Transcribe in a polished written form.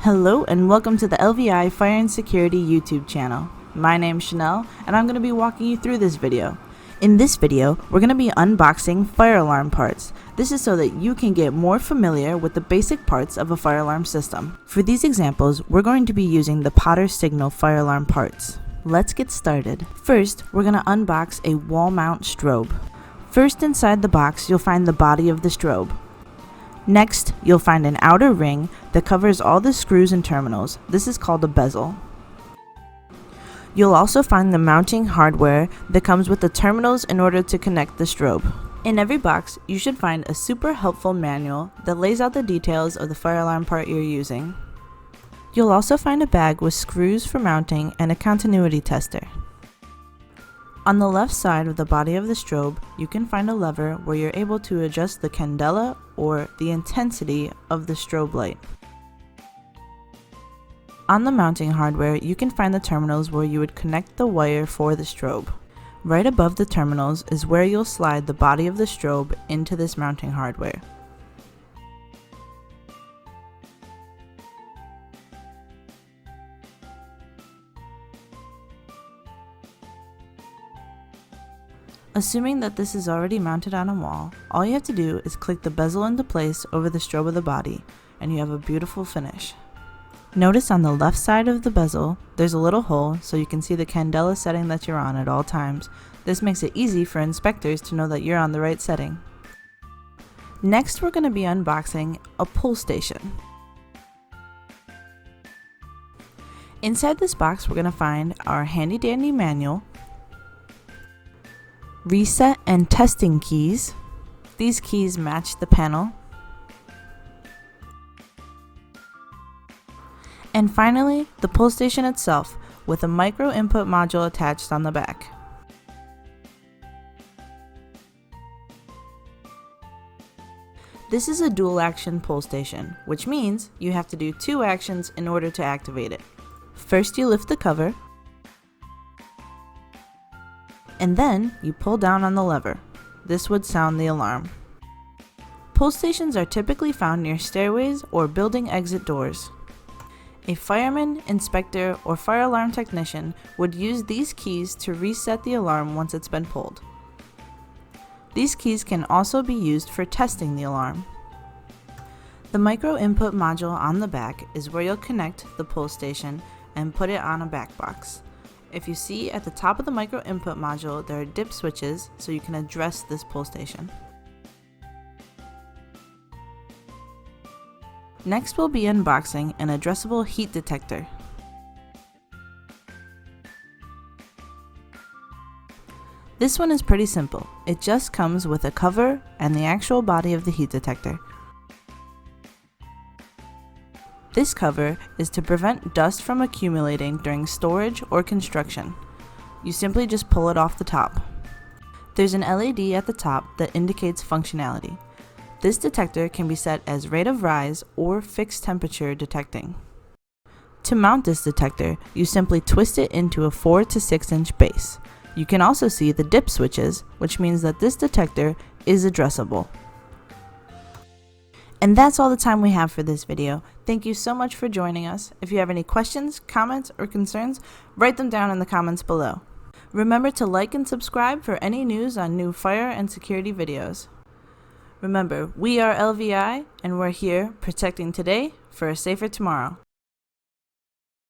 Hello and welcome to the LVI Fire and Security YouTube channel. My name's Chanel and I'm going to be walking you through this video. In this video, we're going to be unboxing fire alarm parts. This is so that you can get more familiar with the basic parts of a fire alarm system. For these examples, we're going to be using the Potter Signal fire alarm parts. Let's get started. First, we're going to unbox a wall mount strobe. First, inside the box, you'll find the body of the strobe. Next, you'll find an outer ring that covers all the screws and terminals. This is called a bezel. You'll also find the mounting hardware that comes with the terminals in order to connect the strobe. In every box, you should find a super helpful manual that lays out the details of the fire alarm part you're using. You'll also find a bag with screws for mounting and a continuity tester. On the left side of the body of the strobe, you can find a lever where you're able to adjust the candela or the intensity of the strobe light. On the mounting hardware, you can find the terminals where you would connect the wire for the strobe. Right above the terminals is where you'll slide the body of the strobe into this mounting hardware. Assuming that this is already mounted on a wall, all you have to do is click the bezel into place over the strobe of the body, and you have a beautiful finish. Notice on the left side of the bezel, there's a little hole so you can see the candela setting that you're on at all times. This makes it easy for inspectors to know that you're on the right setting. Next, we're going to be unboxing a pull station. Inside this box, we're going to find our handy dandy manual, reset and testing keys. These keys match the panel. And finally, the pull station itself with a micro input module attached on the back. This is a dual action pull station, which means you have to do two actions in order to activate it. First, you lift the cover, and then you pull down on the lever. This would sound the alarm. Pull stations are typically found near stairways or building exit doors. A fireman, inspector, or fire alarm technician would use these keys to reset the alarm once it's been pulled. These keys can also be used for testing the alarm. The micro input module on the back is where you'll connect the pull station and put it on a back box. If you see at the top of the micro input module, there are dip switches so you can address this pull station. Next, we'll be unboxing an addressable heat detector. This one is pretty simple. It just comes with a cover and the actual body of the heat detector. This cover is to prevent dust from accumulating during storage or construction. You simply just pull it off the top. There's an LED at the top that indicates functionality. This detector can be set as rate of rise or fixed temperature detecting. To mount this detector, you simply twist it into a 4 to 6 inch base. You can also see the dip switches, which means that this detector is addressable. And that's all the time we have for this video. Thank you so much for joining us. If you have any questions, comments, or concerns, write them down in the comments below. Remember to like and subscribe for any news on new fire and security videos. Remember, we are LVI, and we're here protecting today for a safer tomorrow.